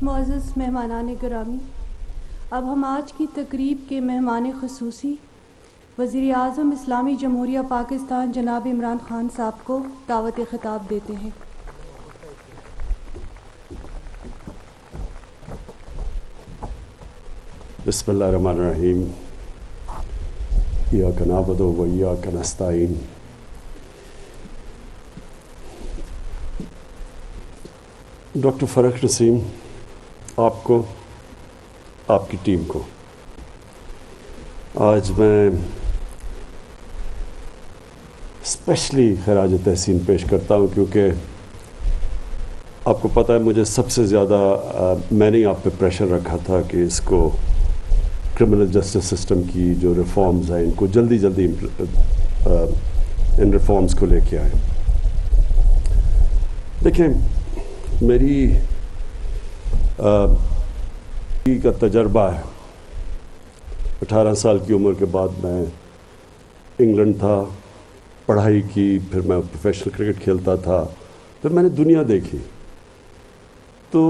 معزز مہمانان گرامی، اب ہم آج کی تقریب کے مہمان خصوصی وزیر اعظم اسلامی جمہوریہ پاکستان جناب عمران خان صاحب کو دعوت خطاب دیتے ہیں۔ بسم اللہ الرحمن الرحیم۔ ایاک نعبد و ایاک نستعین۔ ڈاکٹر فرخ نسیم، آپ کو، آپ کی ٹیم کو آج میں اسپیشلی خراج تحسین پیش کرتا ہوں، کیونکہ آپ کو پتہ ہے مجھے سب سے زیادہ میں نے آپ پہ پریشر رکھا تھا کہ اس کو کرمنل جسٹس سسٹم کی جو ریفارمز ہیں ان کو جلدی ان ریفارمز کو لے کے آئیں۔ دیکھیں، میری کا تجربہ ہے، 18 سال کی عمر کے بعد میں انگلینڈ تھا، پڑھائی کی، پھر میں پروفیشنل کرکٹ کھیلتا تھا، پھر میں نے دنیا دیکھی۔ تو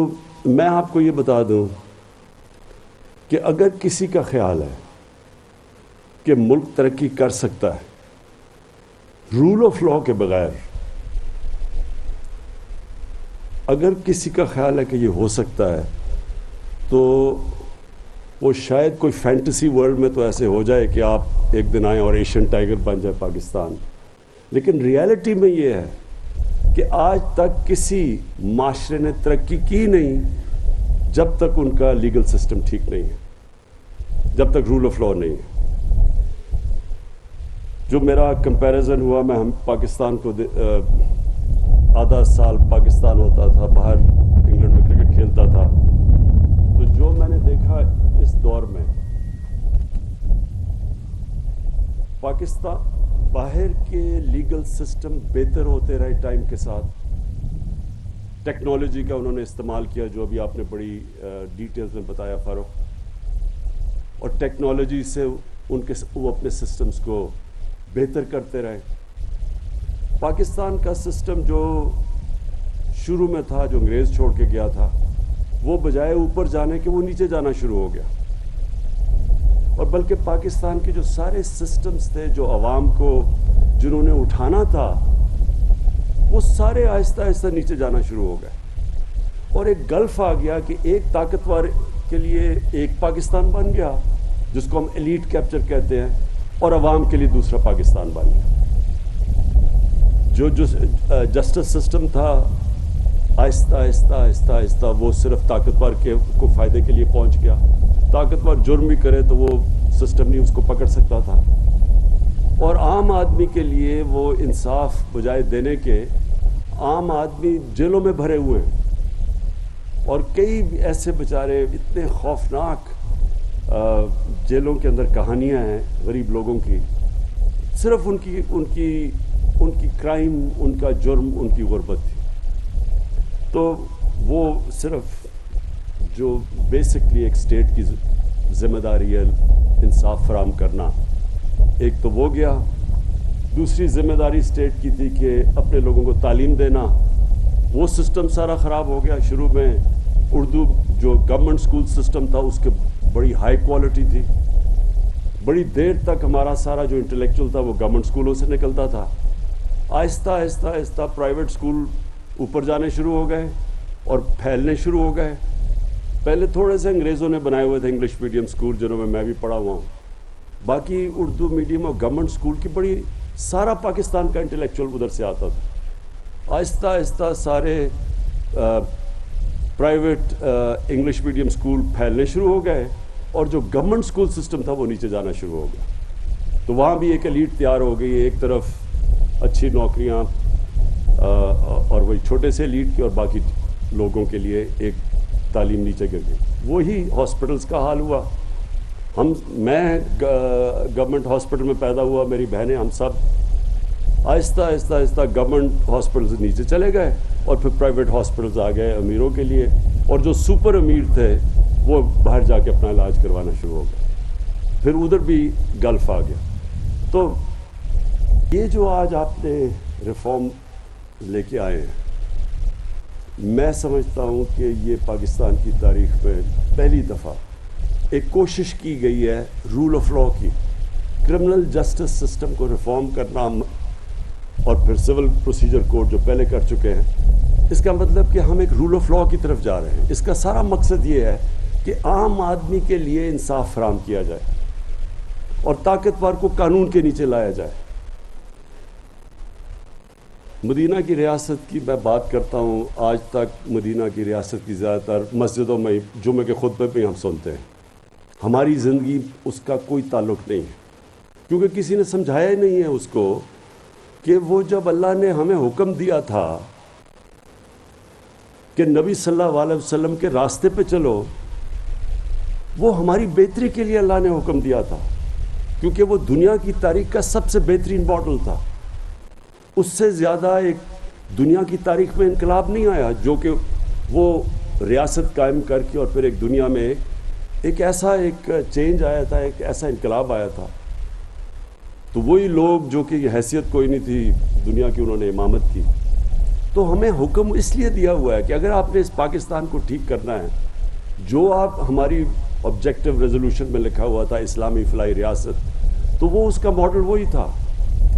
میں آپ کو یہ بتا دوں کہ اگر کسی کا خیال ہے کہ ملک ترقی کر سکتا ہے رول آف لاء کے بغیر، اگر کسی کا خیال ہے کہ یہ ہو سکتا ہے، تو وہ شاید کوئی فینٹیسی ورلڈ میں تو ایسے ہو جائے کہ آپ ایک دن آئیں اور ایشین ٹائیگر بن جائے پاکستان، لیکن ریالٹی میں یہ ہے کہ آج تک کسی معاشرے نے ترقی کی نہیں جب تک ان کا لیگل سسٹم ٹھیک نہیں ہے، جب تک رول آف لاء نہیں ہے۔ جو میرا کمپیریزن ہوا، میں پاکستان کو آدھا سال پاکستان ہوتا تھا، باہر انگلینڈ میں کرکٹ کھیلتا تھا، تو جو میں نے دیکھا اس دور میں پاکستان باہر کے لیگل سسٹم بہتر ہوتے رہے ٹائم کے ساتھ۔ ٹیکنالوجی کا انہوں نے استعمال کیا، جو ابھی آپ نے بڑی ڈیٹیلز میں بتایا فاروق، اور ٹیکنالوجی سے وہ اپنے سسٹمز کو بہتر کرتے رہے۔ پاکستان کا سسٹم جو شروع میں تھا، جو انگریز چھوڑ کے گیا تھا، وہ بجائے اوپر جانے کے وہ نیچے جانا شروع ہو گیا، اور بلکہ پاکستان کے جو سارے سسٹمز تھے جو عوام کو جنہوں نے اٹھانا تھا، وہ سارے آہستہ آہستہ نیچے جانا شروع ہو گئے، اور ایک گلف آ گیا کہ ایک طاقتور کے لیے ایک پاکستان بن گیا جس کو ہم ایلیٹ کیپچر کہتے ہیں، اور عوام کے لیے دوسرا پاکستان بن گیا۔ جو جسٹس سسٹم تھا، آہستہ آہستہ آہستہ آہستہ وہ صرف طاقتور کو فائدے کے لیے پہنچ گیا۔ طاقتور جرم بھی کرے تو وہ سسٹم نہیں اس کو پکڑ سکتا تھا، اور عام آدمی کے لیے وہ انصاف بجائے دینے کے، عام آدمی جیلوں میں بھرے ہوئے ہیں، اور کئی ایسے بیچارے اتنے خوفناک جیلوں کے اندر کہانیاں ہیں غریب لوگوں کی، صرف ان کی کرائم، ان کا جرم، ان کی غربت تھی۔ تو وہ صرف جو بیسکلی ایک اسٹیٹ کی ذمہ داری ہے انصاف فراہم کرنا، ایک تو وہ گیا۔ دوسری ذمہ داری اسٹیٹ کی تھی کہ اپنے لوگوں کو تعلیم دینا، وہ سسٹم سارا خراب ہو گیا۔ شروع میں اردو جو گورنمنٹ سکول سسٹم تھا اس کے بڑی ہائی کوالٹی تھی، بڑی دیر تک ہمارا سارا جو انٹلیکچوئل تھا وہ گورنمنٹ سکولوں سے نکلتا تھا۔ آہستہ آہستہ آہستہ پرائیویٹ سکول اوپر جانے شروع ہو گئے اور پھیلنے شروع ہو گئے۔ پہلے تھوڑے سے انگریزوں نے بنائے ہوئے تھے انگلش میڈیم سکول، جنہوں میں بھی پڑھا ہوا ہوں، باقی اردو میڈیم اور گورنمنٹ سکول کی بڑی سارا پاکستان کا انٹلیکچوئل ادھر سے آتا تھا۔ آہستہ آہستہ سارے پرائیویٹ انگلش میڈیم سکول پھیلنے شروع ہو گئے، اور جو گورنمنٹ سکول سسٹم تھا وہ نیچے جانا شروع ہو گیا۔ تو وہاں بھی ایک ایلیٹ تیار ہو گئی، ایک طرف اچھی نوکریاں اور وہی چھوٹے سے ایلیٹ کی، اور باقی لوگوں کے لیے ایک تعلیم نیچے گر گئی۔ وہی ہاسپٹلس کا حال ہوا۔ میں گورنمنٹ ہاسپٹل میں پیدا ہوا، میری بہنیں، ہم سب آہستہ آہستہ آہستہ گورنمنٹ ہاسپٹلز نیچے چلے گئے، اور پھر پرائیویٹ ہاسپٹلز آ گئے امیروں کے لیے، اور جو سپر امیر تھے وہ باہر جا کے اپنا علاج کروانا شروع ہو گئے۔ پھر ادھر بھی گلف آ گیا۔ تو یہ جو آج آپ نے ریفارم لے کے آئے ہیں، میں سمجھتا ہوں کہ یہ پاکستان کی تاریخ میں پہلی دفعہ ایک کوشش کی گئی ہے رول آف لاء کی، کرمنل جسٹس سسٹم کو ریفارم کرنا اور پھر سول پروسیجر کوڈ جو پہلے کر چکے ہیں۔ اس کا مطلب کہ ہم ایک رول آف لاء کی طرف جا رہے ہیں۔ اس کا سارا مقصد یہ ہے کہ عام آدمی کے لیے انصاف فراہم کیا جائے اور طاقتور کو قانون کے نیچے لایا جائے۔ مدینہ کی ریاست کی میں بات کرتا ہوں، آج تک مدینہ کی ریاست کی زیادہ تر مسجدوں میں جمعے کے خطبے پہ ہم سنتے ہیں، ہماری زندگی اس کا کوئی تعلق نہیں ہے، کیونکہ کسی نے سمجھایا ہی نہیں ہے اس کو کہ وہ جب اللہ نے ہمیں حکم دیا تھا کہ نبی صلی اللہ علیہ وسلم کے راستے پہ چلو، وہ ہماری بہتری کے لیے اللہ نے حکم دیا تھا، کیونکہ وہ دنیا کی تاریخ کا سب سے بہترین ماڈل تھا۔ اس سے زیادہ ایک دنیا کی تاریخ میں انقلاب نہیں آیا جو کہ وہ ریاست قائم کر کے اور پھر ایک دنیا میں ایک ایسا چینج آیا تھا، ایک ایسا انقلاب آیا تھا۔ تو وہی لوگ جو کہ یہ حیثیت کوئی نہیں تھی دنیا کی، انہوں نے امامت کی۔ تو ہمیں حکم اس لیے دیا ہوا ہے کہ اگر آپ نے اس پاکستان کو ٹھیک کرنا ہے، جو آپ ہماری آبجیکٹو ریزولوشن میں لکھا ہوا تھا اسلامی فلاحی ریاست، تو وہ اس کا ماڈل وہی تھا،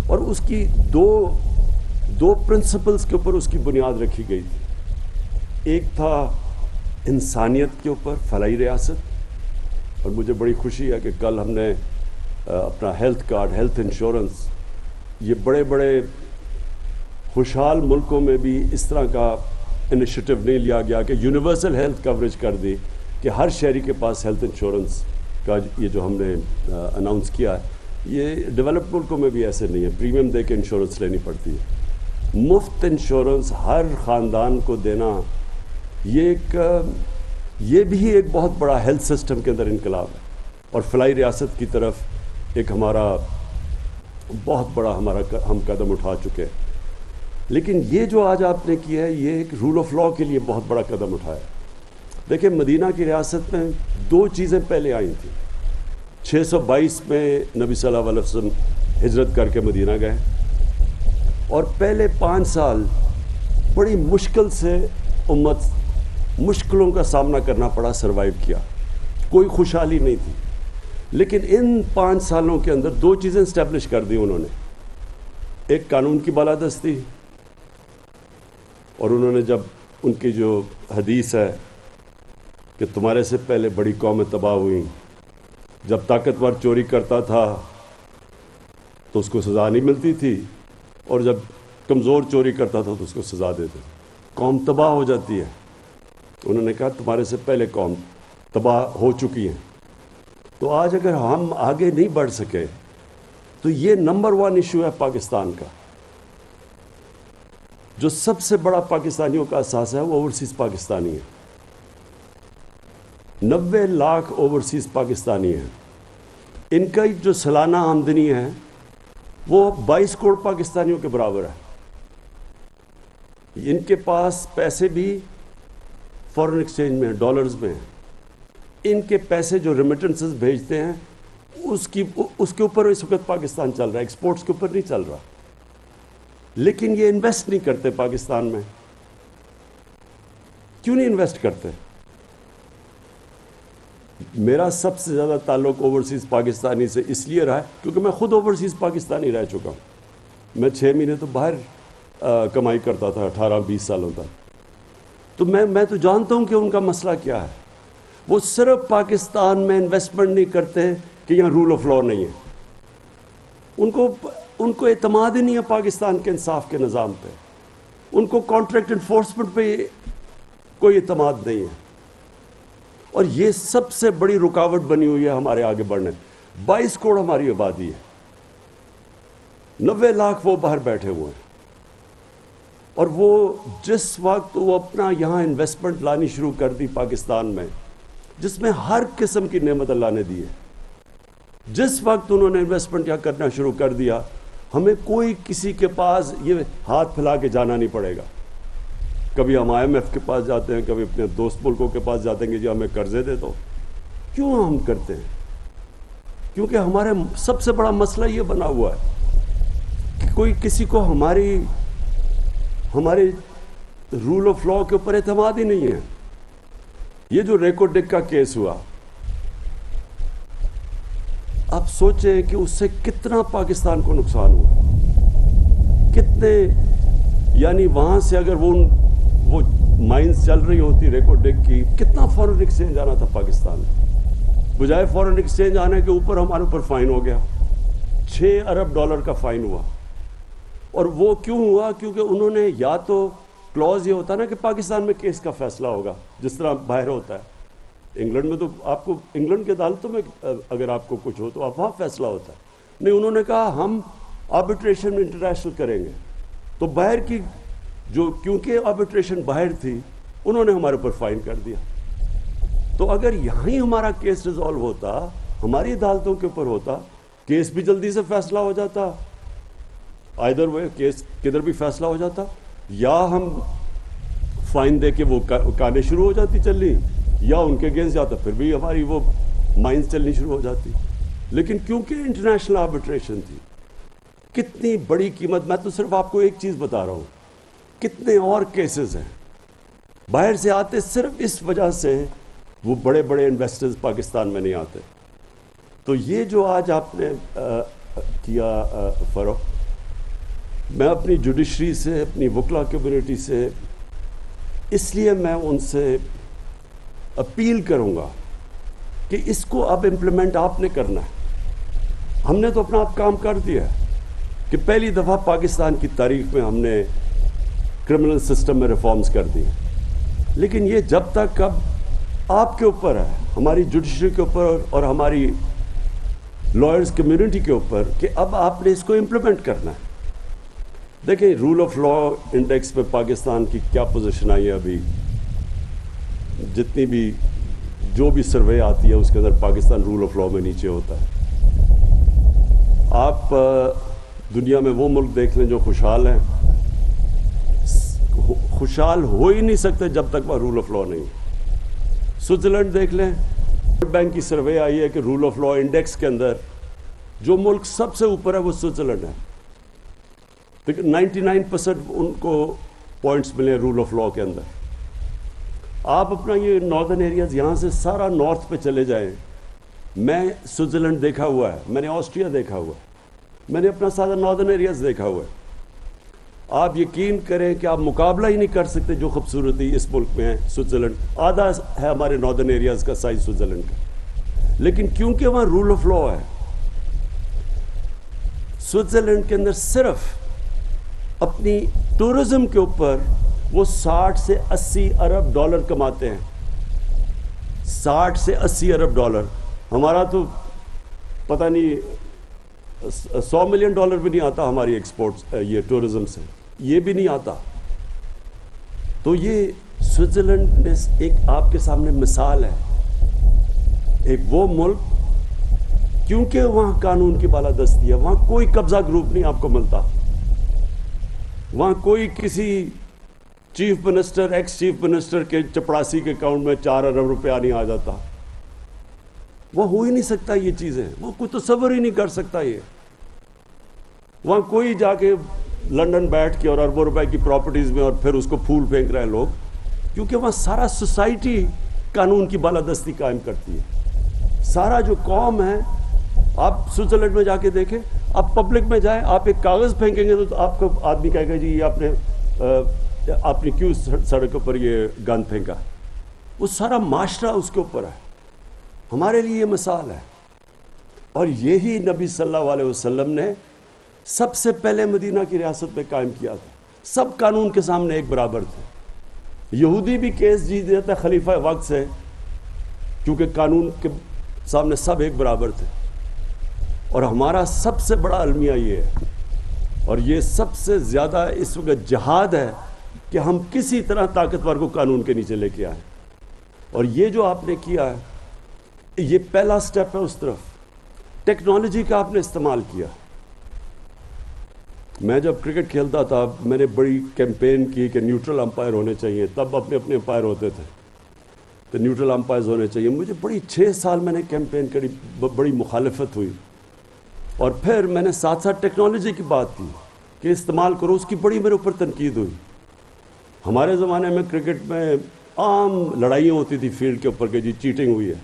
اور اس کی دو پرنسپلز کے اوپر اس کی بنیاد رکھی گئی تھی۔ ایک تھا انسانیت کے اوپر فلاحی ریاست، اور مجھے بڑی خوشی ہے کہ کل ہم نے اپنا ہیلتھ کارڈ، ہیلتھ انشورنس، یہ بڑے بڑے خوشحال ملکوں میں بھی اس طرح کا انیشیٹو نہیں لیا گیا کہ یونیورسل ہیلتھ کوریج کر دی کہ ہر شہری کے پاس ہیلتھ انشورنس کا یہ جو ہم نے اناؤنس کیا ہے، یہ ڈیولپڈ ملکوں میں بھی ایسے نہیں ہے، پریمیم دے کے انشورنس لینی پڑتی ہے۔ مفت انشورنس ہر خاندان کو دینا، یہ بھی ایک بہت بڑا ہیلتھ سسٹم کے اندر انقلاب ہے، اور فلاحی ریاست کی طرف ایک ہمارا بہت بڑا ہم قدم اٹھا چکے ہیں۔ لیکن یہ جو آج آپ نے کیا ہے، یہ ایک رول آف لاء کے لیے بہت بڑا قدم اٹھایا۔ دیکھیں، مدینہ کی ریاست میں دو چیزیں پہلے آئی تھیں۔ 622 میں نبی صلی اللہ علیہ وسلم ہجرت کر کے مدینہ گئے، اور پہلے 5 سال بڑی مشکل سے امت مشکلوں کا سامنا کرنا پڑا، سروائیو کیا، کوئی خوشحالی نہیں تھی۔ لیکن ان 5 سالوں کے اندر دو چیزیں اسٹیبلش کر دی انہوں نے۔ ایک قانون کی بالادستی، اور انہوں نے جب ان کی جو حدیث ہے کہ تمہارے سے پہلے بڑی قومیں تباہ ہوئیں، جب طاقتور چوری کرتا تھا تو اس کو سزا نہیں ملتی تھی، اور جب کمزور چوری کرتا تھا تو اس کو سزا دیتے تھے، قوم تباہ ہو جاتی ہے۔ انہوں نے کہا تمہارے سے پہلے قوم تباہ ہو چکی ہیں۔ تو آج اگر ہم آگے نہیں بڑھ سکے تو یہ نمبر 1 ایشو ہے پاکستان کا۔ جو سب سے بڑا پاکستانیوں کا احساس ہے وہ اوورسیز پاکستانی ہے۔ 90 لاکھ اوورسیز پاکستانی ہیں، ان کا جو سالانہ آمدنی ہے وہ 22 کروڑ پاکستانیوں کے برابر ہے۔ ان کے پاس پیسے بھی فورن ایکسچینج میں ڈالرز میں ہیں، ان کے پیسے جو ریمیٹنسز بھیجتے ہیں اس کے اوپر اس وقت پاکستان چل رہا ہے، ایکسپورٹس کے اوپر نہیں چل رہا۔ لیکن یہ انویسٹ نہیں کرتے پاکستان میں۔ کیوں نہیں انویسٹ کرتے؟ میرا سب سے زیادہ تعلق اوورسیز پاکستانی سے اس لیے رہا ہے کیونکہ میں خود اوورسیز پاکستانی رہ چکا ہوں۔ میں 6 مہینے تو باہر کمائی کرتا تھا 18-20 سالوں تک، تو میں تو جانتا ہوں کہ ان کا مسئلہ کیا ہے۔ وہ صرف پاکستان میں انویسٹمنٹ نہیں کرتے کہ یہاں رول آف لاء نہیں ہے، ان کو اعتماد ہی نہیں ہے پاکستان کے انصاف کے نظام پہ، ان کو کانٹریکٹ انفورسمنٹ پہ کوئی اعتماد نہیں ہے، اور یہ سب سے بڑی رکاوٹ بنی ہوئی ہے ہمارے آگے بڑھنے۔ 22 کروڑ ہماری آبادی ہے، 90 لاکھ وہ باہر بیٹھے ہوئے ہیں، اور وہ جس وقت وہ اپنا یہاں انویسٹمنٹ لانی شروع کر دی پاکستان میں، جس میں ہر قسم کی نعمت اللہ نے دی ہے، جس وقت انہوں نے انویسٹمنٹ یہاں کرنا شروع کر دیا، ہمیں کوئی کسی کے پاس یہ ہاتھ پھیلا کے جانا نہیں پڑے گا۔ کبھی ہم IMF کے پاس جاتے ہیں، کبھی اپنے دوست ملکوں کے پاس جاتے ہیں کہ جی ہمیں قرضے دے دو۔ کیوں ہم کرتے ہیں؟ کیونکہ ہمارے سب سے بڑا مسئلہ یہ بنا ہوا ہے کہ کوئی کسی کو ہمارے رول آف لا کے اوپر اعتماد ہی نہیں ہے. یہ جو ریکو ڈک کا کیس ہوا، آپ سوچیں کہ اس سے کتنا پاکستان کو نقصان ہوا، کتنے، یعنی وہاں سے اگر وہ مائنز چل رہی ہوتی ریکو ڈک کی، کتنا فورن ایکسچینج آنا تھا پاکستان میں. بجائے فورن ایکسچینج آنے کے اوپر ہمارے اوپر فائن ہو گیا، $6 ارب کا فائن ہوا. اور وہ کیوں ہوا؟ کیونکہ انہوں نے یا تو کلوز یہ ہوتا نا کہ پاکستان میں کیس کا فیصلہ ہوگا جس طرح باہر ہوتا ہے. انگلینڈ میں تو آپ کو انگلینڈ کی عدالتوں میں اگر آپ کو کچھ ہو تو آپ وہاں فیصلہ ہوتا ہے. نہیں، انہوں نے کہا ہم آربیٹریشن میں انٹرنیشنل کریں گے. تو باہر کی جو، کیونکہ آربیٹریشن باہر تھی، انہوں نے ہمارے اوپر فائن کر دیا. تو اگر یہاں ہی ہمارا کیس ریزالو ہوتا، ہماری عدالتوں کے اوپر ہوتا، کیس بھی جلدی سے فیصلہ ہو جاتا، آئدر وے کیس کدھر بھی فیصلہ ہو جاتا، یا ہم فائن دے کے وہ کانیں شروع ہو جاتی چلنی، یا ان کے اگینسٹ جاتا، پھر بھی ہماری وہ مائنز چلنی شروع ہو جاتی. لیکن کیونکہ انٹرنیشنل آربیٹریشن تھی، کتنی بڑی قیمت. میں تو صرف آپ کو ایک چیز بتا رہا ہوں، کتنے اور کیسز ہیں باہر سے آتے، صرف اس وجہ سے وہ بڑے بڑے انویسٹرز پاکستان میں نہیں آتے. تو یہ جو آج آپ نے کیا فروغ، میں اپنی جوڈیشری سے، اپنی وکلا کمیونٹی سے، اس لیے میں ان سے اپیل کروں گا کہ اس کو اب امپلیمنٹ آپ نے کرنا ہے. ہم نے تو اپنا آپ کام کر دیا ہے کہ پہلی دفعہ پاکستان کی تاریخ میں ہم نے کرمنل سسٹم میں ریفارمز کر دی، لیکن یہ جب تک اب آپ کے اوپر ہے، ہماری جوڈیشری کے اوپر اور ہماری لائرز کمیونٹی کے اوپر، کہ اب آپ نے اس کو امپلیمنٹ کرنا ہے. دیکھیں رول آف لا انڈیکس میں پاکستان کی کیا پوزیشن آئی ہے ابھی. جتنی بھی جو بھی سروے آتی ہے اس کے اندر پاکستان رول آف لا میں نیچے ہوتا ہے. آپ دنیا میں وہ ملک دیکھ لیں جو خوشحال ہیں، خوشحال ہو ہی نہیں سکتے جب تک وہ رول آف لا نہیں. سوئٹزرلینڈ دیکھ لیں، ورلڈ بینک کی سروے آئی ہے کہ رول آف لا انڈیکس کے اندر جو ملک سب سے اوپر ہے وہ سوئٹزرلینڈ ہے. 99% ان کو پوائنٹس ملے رول آف لا کے اندر. آپ اپنا یہ ناردرن ایریاز، یہاں سے سارا نارتھ پہ چلے جائیں. میں سوئٹزرلینڈ دیکھا ہوا ہے، میں نے آسٹریا دیکھا ہوا ہے، میں نے اپنا سارا ناردرن ایریاز دیکھا ہوا ہے. آپ یقین کریں کہ آپ مقابلہ ہی نہیں کر سکتے جو خوبصورتی اس ملک میں ہے. سوئٹزرلینڈ آدھا ہے ہمارے ناردرن ایریاز کا سائز سوئٹزرلینڈ کا، لیکن کیونکہ وہاں رول آف لا ہے. سوئٹزرلینڈ کے اندر صرف اپنی ٹورزم کے اوپر وہ $60 سے $80 ارب کماتے ہیں. $60 سے $80 ارب. ہمارا تو پتہ نہیں $100 ملین بھی نہیں آتا ہماری ایکسپورٹس یہ ٹورزم سے، یہ بھی نہیں آتا. تو یہ سوئٹزرلینڈ میں ایک آپ کے سامنے مثال ہے، ایک وہ ملک کیونکہ وہاں قانون کی بالادستی ہے، وہاں کوئی قبضہ گروپ نہیں آپ کو ملتا، وہاں کوئی کسی chief minister, x chief minister کے چپڑاسی کے اکاؤنٹ میں $4 ارب نہیں آ جاتا. وہ ہو ہی نہیں سکتا یہ چیزیں، وہ کوئی تصور ہی نہیں کر سکتا. یہ وہاں کوئی جا کے لنڈن بیٹھ کے اور اربوں روپے کی پراپرٹیز میں اور پھر اس کو پھول پھینک رہے ہیں لوگ، کیونکہ وہاں سارا سوسائٹی قانون کی بالادستی قائم کرتی ہے. سارا جو قوم ہے، آپ سوئٹزرلینڈ میں جا کے دیکھیں، آپ پبلک میں جائیں، آپ ایک کاغذ پھینکیں گے تو آپ کو آدمی کہے گا جی یہ آپ نے کیوں سڑک پر یہ گند پھینکا. وہ سارا معاشرہ اس کے اوپر ہے. ہمارے لیے یہ مثال ہے. اور یہی نبی صلی اللہ علیہ وسلم نے سب سے پہلے مدینہ کی ریاست میں قائم کیا تھا. سب قانون کے سامنے ایک برابر تھے. یہودی بھی کیس جیت دیتا ہے خلیفہ وقت سے، کیونکہ قانون کے سامنے سب ایک برابر تھے. اور ہمارا سب سے بڑا المیہ یہ ہے، اور یہ سب سے زیادہ اس وقت جہاد ہے کہ ہم کسی طرح طاقتور کو قانون کے نیچے لے کے آئیں. اور یہ جو آپ نے کیا ہے، یہ پہلا سٹیپ ہے اس طرف. ٹیکنالوجی کا آپ نے استعمال کیا. میں جب کرکٹ کھیلتا تھا میں نے بڑی کیمپین کی کہ نیوٹرل امپائر ہونے چاہیے. تب اپنے امپائر ہوتے تھے تو نیوٹرل امپائرز ہونے چاہیے. مجھے بڑی 6 سال میں نے کیمپین کری، بڑی مخالفت ہوئی. اور پھر میں نے ساتھ ساتھ ٹیکنالوجی کی بات کی کہ استعمال کرو، اس کی بڑی میرے اوپر تنقید ہوئی. ہمارے زمانے میں کرکٹ میں عام لڑائیاں ہوتی تھی فیلڈ کے اوپر کہ جی چیٹنگ ہوئی ہے.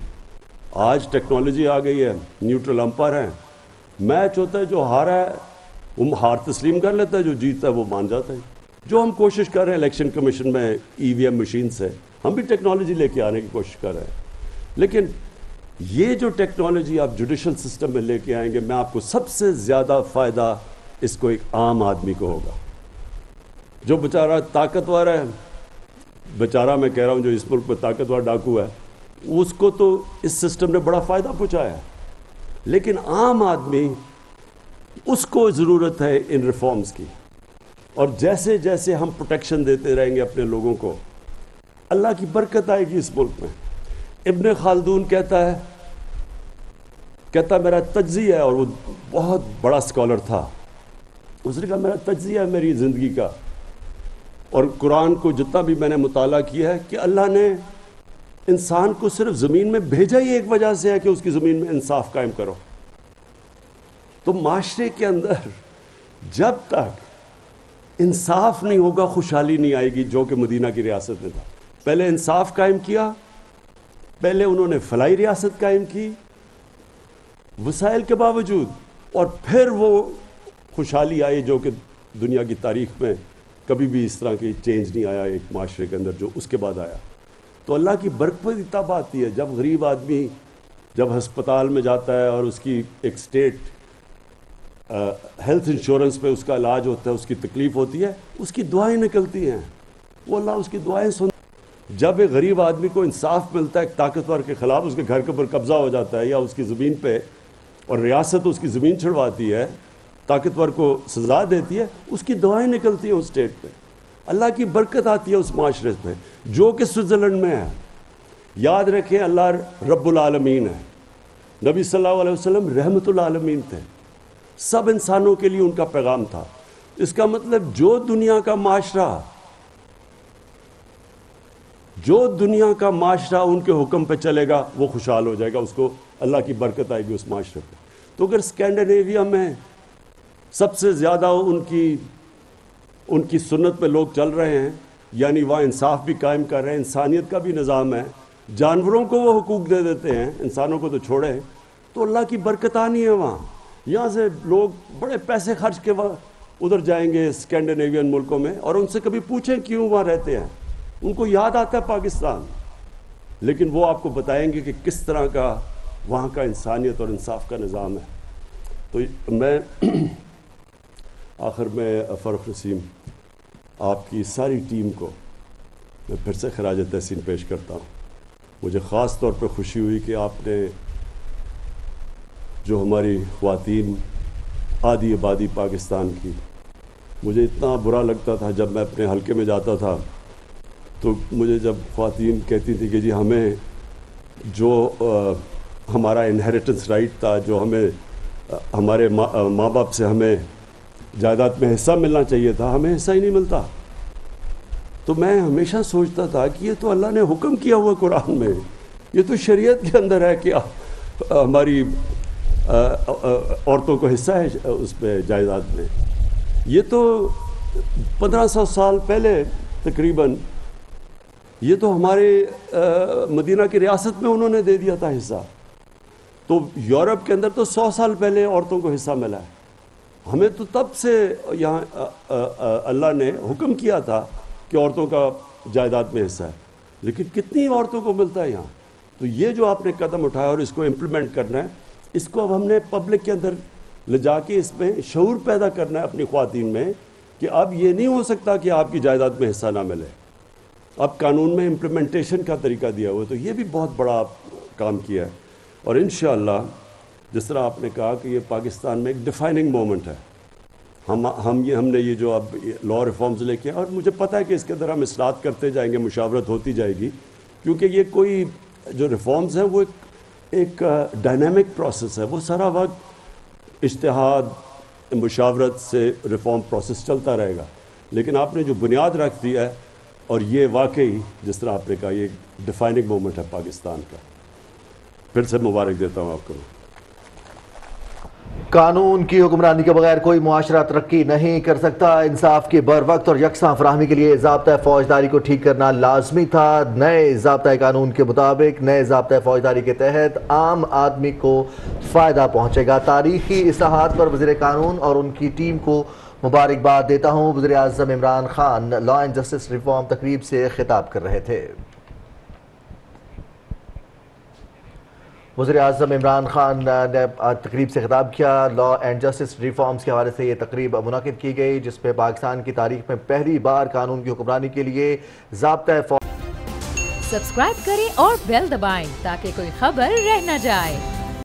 آج ٹیکنالوجی آ گئی ہے, نیوٹرل امپائر ہیں, میچ ہوتا ہے, جو ہارا ہے وہ ہار تسلیم کر لیتا ہے, جو جیتتا ہے وہ مان جاتا ہے. جو ہم کوشش کر رہے ہیں الیکشن کمیشن میں EVM مشین سے, ہم بھی ٹیکنالوجی لے کے آنے کی کوشش کر رہے ہیں. لیکن یہ جو ٹیکنالوجی آپ جوڈیشل سسٹم میں لے کے آئیں گے, میں آپ کو سب سے زیادہ فائدہ اس کو ایک عام آدمی کو ہوگا. جو بیچارہ طاقتور ہے, بیچارہ میں کہہ رہا ہوں جو اس ملک میں طاقتور ڈاکو ہے, اس کو تو اس سسٹم نے بڑا فائدہ پہنچایا ہے. لیکن عام آدمی, اس کو ضرورت ہے ان ریفارمز کی. اور جیسے جیسے ہم پروٹیکشن دیتے رہیں گے اپنے لوگوں کو, اللہ کی برکت آئے گی اس ملک میں. ابن خلدون کہتا ہے میرا تجزیہ ہے, اور وہ بہت بڑا اسکالر تھا. اس نے کہا میرا تجزیہ ہے میری زندگی کا اور قرآن کو جتنا بھی میں نے مطالعہ کیا ہے, کہ اللہ نے انسان کو صرف زمین میں بھیجا ہی ایک وجہ سے ہے کہ اس کی زمین میں انصاف قائم کرو. تو معاشرے کے اندر جب تک انصاف نہیں ہوگا خوشحالی نہیں آئے گی, جو کہ مدینہ کی ریاست میں تھا. پہلے انصاف قائم کیا, پہلے انہوں نے فلاحی ریاست قائم کی وسائل کے باوجود, اور پھر وہ خوشحالی آئی جو کہ دنیا کی تاریخ میں کبھی بھی اس طرح کی چینج نہیں آیا ایک معاشرے کے اندر جو اس کے بعد آیا. تو اللہ کی برکت تب آتی ہے جب غریب آدمی جب ہسپتال میں جاتا ہے اور اس کی ایک اسٹیٹ ہیلتھ انشورنس پہ اس کا علاج ہوتا ہے, اس کی تکلیف ہوتی ہے, اس کی دعائیں نکلتی ہیں, وہ اللہ اس کی دعائیں سن. جب ایک غریب آدمی کو انصاف ملتا ہے ایک طاقتور کے خلاف, اس کے گھر کے اوپر قبضہ ہو جاتا ہے یا اس کی زمین پہ, اور ریاست اس کی زمین چھڑواتی ہے, طاقتور کو سزا دیتی ہے, اس کی دعائیں نکلتی ہیں اس اسٹیٹ پہ. اللہ کی برکت آتی ہے اس معاشرے میں جو کہ سوئٹزرلینڈ میں ہے. یاد رکھیں اللہ رب العالمین ہے, نبی صلی اللہ علیہ وسلم رحمت العالمین تھے, سب انسانوں کے لیے ان کا پیغام تھا. اس کا مطلب جو دنیا کا معاشرہ ان کے حکم پہ چلے گا وہ خوشحال ہو جائے گا, اس کو اللہ کی برکت آئے گی اس معاشرے پہ. تو اگر اسکینڈینیویا میں سب سے زیادہ ان کی سنت پہ لوگ چل رہے ہیں, یعنی وہاں انصاف بھی قائم کر رہے ہیں, انسانیت کا بھی نظام ہے, جانوروں کو وہ حقوق دے دیتے ہیں, انسانوں کو تو چھوڑے, تو اللہ کی برکت آنی ہے وہاں. یہاں سے لوگ بڑے پیسے خرچ کے ادھر جائیں گے اسکینڈینیوین ملکوں میں, اور ان سے کبھی پوچھیں کیوں وہاں رہتے ہیں, ان کو یاد آتا ہے پاکستان, لیکن وہ آپ کو بتائیں گے کہ کس طرح کا وہاں کا انسانیت اور انصاف کا نظام ہے. تو میں آخر میں فاروق نسیم آپ کی ساری ٹیم کو میں پھر سے خراج تحسین پیش کرتا ہوں. مجھے خاص طور پہ خوشی ہوئی کہ آپ نے جو ہماری خواتین آدھی آبادی پاکستان کی, مجھے اتنا برا لگتا تھا جب میں اپنے حلقے میں جاتا تھا تو مجھے جب خواتین کہتی تھی کہ جی ہمیں جو ہمارا انہیریٹنس رائٹ تھا, جو ہمیں ہمارے ماں باپ سے ہمیں جائیداد میں حصہ ملنا چاہیے تھا, ہمیں حصہ ہی نہیں ملتا. تو میں ہمیشہ سوچتا تھا کہ یہ تو اللہ نے حکم کیا ہوا قرآن میں, یہ تو شریعت کے اندر ہے کہ ہماری عورتوں کو حصہ ہے اس پہ جائیداد میں. یہ تو 1500 سال پہلے تقریباً یہ تو ہمارے مدینہ کی ریاست میں انہوں نے دے دیا تھا حصہ. تو یورپ کے اندر تو 100 سال پہلے عورتوں کو حصہ ملا ہے. ہمیں تو تب سے یہاں اللہ نے حکم کیا تھا کہ عورتوں کا جائیداد میں حصہ ہے, لیکن کتنی عورتوں کو ملتا ہے یہاں. تو یہ جو آپ نے قدم اٹھایا اور اس کو امپلیمنٹ کرنا ہے, اس کو اب ہم نے پبلک کے اندر لے جا کے اس میں شعور پیدا کرنا ہے اپنی خواتین میں کہ اب یہ نہیں ہو سکتا کہ آپ کی جائیداد میں حصہ نہ ملے. اب قانون میں امپلیمنٹیشن کا طریقہ دیا ہوا ہے, تو یہ بھی بہت بڑا کام کیا ہے. اور انشاءاللہ جس طرح آپ نے کہا کہ یہ پاکستان میں ایک ڈیفائننگ مومنٹ ہے, ہم نے یہ جو اب لا ریفارمز لے کے, اور مجھے پتہ ہے کہ اس کے اندر ہم اصلاحات کرتے جائیں گے, مشاورت ہوتی جائے گی, کیونکہ یہ کوئی جو ریفارمز ہیں وہ ایک ڈائنامک پروسیس ہے, وہ سارا وقت اجتہاد مشاورت سے ریفارم پروسیس چلتا رہے گا. لیکن آپ نے جو بنیاد رکھ دی ہے, اور یہ واقعی جس طرح آپ نے کہا یہ ڈیفائننگ مومنٹ ہے پاکستان کا. پھر سے مبارک دیتا ہوں آپ کو. قانون کی حکمرانی کے بغیر کوئی معاشرہ ترقی نہیں کر سکتا. انصاف کی بر وقت اور یکساں فراہمی کے لیے ضابطۂ فوجداری کو ٹھیک کرنا لازمی تھا. نئے ضابطۂ قانون کے مطابق نئے ضابطۂ فوجداری کے تحت عام آدمی کو فائدہ پہنچے گا. تاریخی اصلاحات پر وزیر قانون اور ان کی ٹیم کو مبارکباد دیتا ہوں. وزیر اعظم Imran Khan law and justice reform تقریب سے خطاب کر رہے تھے. وزیر اعظم عمران خان نے تقریب سے خطاب کیا. لا اینڈ جسٹس ریفارمز کے حوالے سے یہ تقریب منعقد کی گئی جس میں پاکستان کی تاریخ میں پہلی بار قانون کی حکمرانی کے لیے ضابطۂ سبسکرائب کریں اور بیل دبائیں تاکہ کوئی خبر رہ نہ جائے.